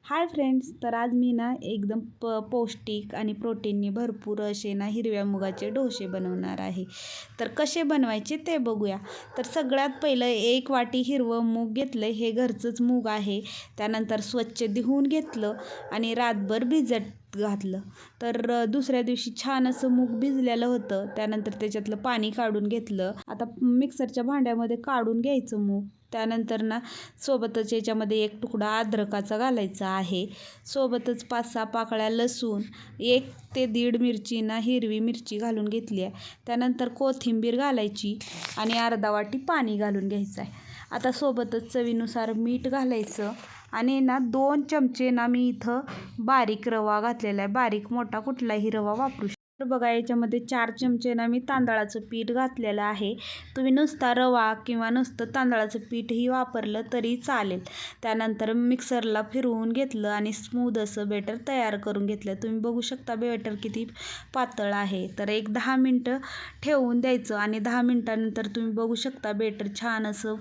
Hi friends, तर आज मी ना एकदम पौष्टिक आणि प्रोटीनने भरपूर असे ना हिरव्या मुगाचे डोसे बनवणार आहे. तर कसे बनवायचे ते बघूया. तर सगळ्यात पहिलं 1 वाटी हिरवं मूग घेतलं. हे घरचंच मूग आहे. त्यानंतर स्वच्छ धुवून घेतलं आणि रातभर भिजत घातलं. तर दुसऱ्या दिवशी छान असं मूग भिजलेलं होतं. त्यानंतर त्याच्यातलं पाणी काढून घेतलं. आता मिक्सरच्या भांड्यामध्ये काढून घ्यायचं मूग. त्यानंतर ना सोबतच याच्यामध्ये 1 तुकडा अद्रकाचा घालायचा आहे. सोबतच 5-6 पाकळ्या लसूण, 1 ते 1.5 मिरची ना हिरवी मिरची घालून घेतली आहे. त्यानंतर कोथिंबीर घालायची आणि अर्धा वाटी पाणी घालून घ्यायचं आहे. आता सोबतच चवीनुसार मीठ घालायचं आणि ना 2 चमचे ना मी इथं बारीक रवा घातलेला आहे. बारीक मोठा कुठलाही रवा वापरू शकता. तर बघा, याच्यामध्ये 4 चमचे ना मी तांदळाचं पीठ घातलेलं आहे. तुम्ही नुसता रवा किंवा नुसतं तांदळाचं पीठही वापरलं तरी चालेल. त्यानंतर मिक्सरला फिरवून घेतलं आणि स्मूथ असं बेटर तयार करून घेतलं. तुम्ही बघू शकता बेटर किती पातळ आहे. तर एक 10 मिनटं ठेवून द्यायचं आणि 10 मिनटानंतर तुम्ही बघू शकता बेटर छान असं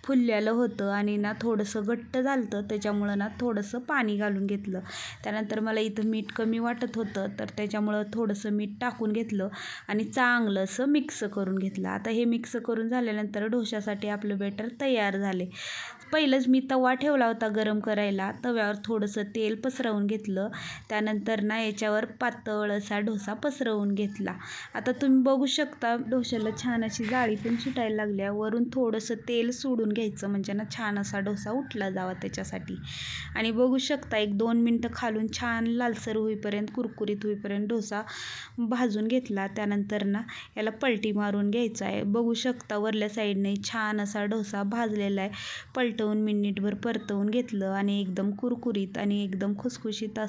फुललेलं होतं आणि ना थोडंसं घट्ट झालं. त्याच्यामुळं ना थोडंसं पाणी घालून घेतलं. त्यानंतर मला इथं मीठ कमी वाटत होतं, तर त्याच्यामुळं थोडंसं मीठ टाकून घेतलं आणि चांगलं असं मिक्स करून घेतलं. आता हे मिक्स करून झाल्यानंतर डोशासाठी आपलं बेटर तयार झाले. पहिलंच मी तवा ठेवला होता गरम करायला. तव्यावर थोडंसं तेल पसरवून घेतलं. त्यानंतर ना याच्यावर पातळ असा डोसा पसरवून घेतला. आता तुम्ही बघू शकता डोश्याला छान अशी जाळी पण सुटायला लागल्या. वरून थोडंसं तेल सोडून घ्यायचं म्हणजे ना छान असा डोसा उठला जावा त्याच्यासाठी. आणि बघू शकता 1-2 मिनटं खालून छान लालसर होईपर्यंत, कुरकुरीत होईपर्यंत डोसा भाजून घेतला. त्यानंतर ना याला पलटी मारून घ्यायचा आहे. बघू शकता वरल्या साईडने छान असा डोसा भाजलेला आहे. पलटवून मिनिटभर परतवून घेतलं आणि एकदम कुरकुरीत आणि एकदम खुसखुशीत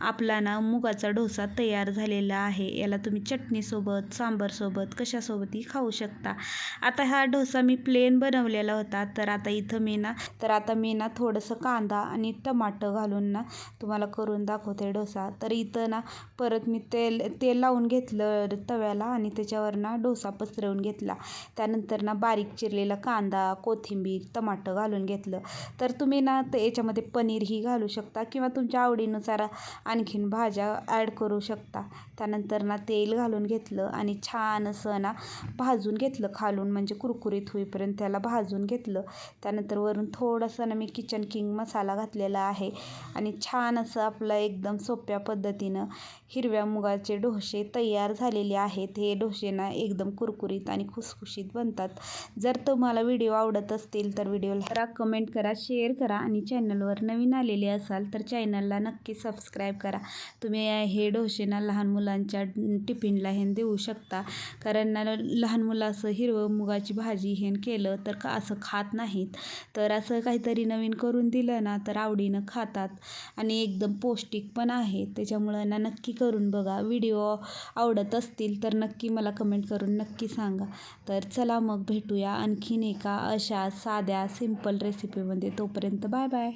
आपला ना मुगाचा डोसा तयार झालेला आहे. याला तुम्ही चटणीसोबत, सांबारसोबत, कशासोबतही खाऊ शकता. आता हा डोसा मी प्लेन बनवलेला होता. तर आता मी ना थोडंसं कांदा आणि टमाटर घालून ना तुम्हाला करून दाखवते डोसा. तर इथं ना परत मी तेल लावून घेतलं तव्याला आणि त्याच्यावर ना डोसा पसरवून घेतला. त्यानंतर ना बारीक चिरलेला कांदा, कोथिंबीर, टमाटर घालून घेतलं. तर तुम्ही ना याच्यामध्ये पनीरही घालू शकता किंवा तुमच्या आवडीनुसार आणखीन भाज्या ॲड करू शकता. त्यानंतर ना तेल घालून घेतलं आणि छान असं ना भाजून घेतलं खालून, म्हणजे कुरकुरीत होईपर्यंत त्याला भाजून घेतलं. त्यानंतर वरून थोडंसं ना मी किचन किंग मसाला घातलेला आहे आणि छान असं आपलं एकदम सोप्या पद्धतीनं हिरव्या मुगाचे डोसे तयार झालेले आहेत. हे डोसे ना एकदम कुरकुरीत आणि खुसखुशीत बनतात. जर तुम्हाला व्हिडिओ आवडत असतील तर व्हिडिओला कमेंट करा, शेअर करा आणि चॅनलवर नवीन आलेले असाल तर चॅनलला नक्की सबस्क्राईब करा. तुम्ही हे डोसे ना लहान मुलांच्या टिफिनला हे देऊ शकता. कारण ना लहान मुलं असं हिरवं मुगाची भाजी हे केलं तर असं खात नाहीत. तर असं काहीतरी नवीन करून दिलं ना तर आवडीनं खातात आणि एकदम पौष्टिक पण आहे. त्याच्यामुळं ना नक्की करून बघा. व्हिडिओ आवडत असतील तर नक्की मला कमेंट करून नक्की सांगा. तर चला मग भेटूया आणखीन एका अशा साध्या सिंपल रेसिपीमध्ये. तोपर्यंत बाय बाय.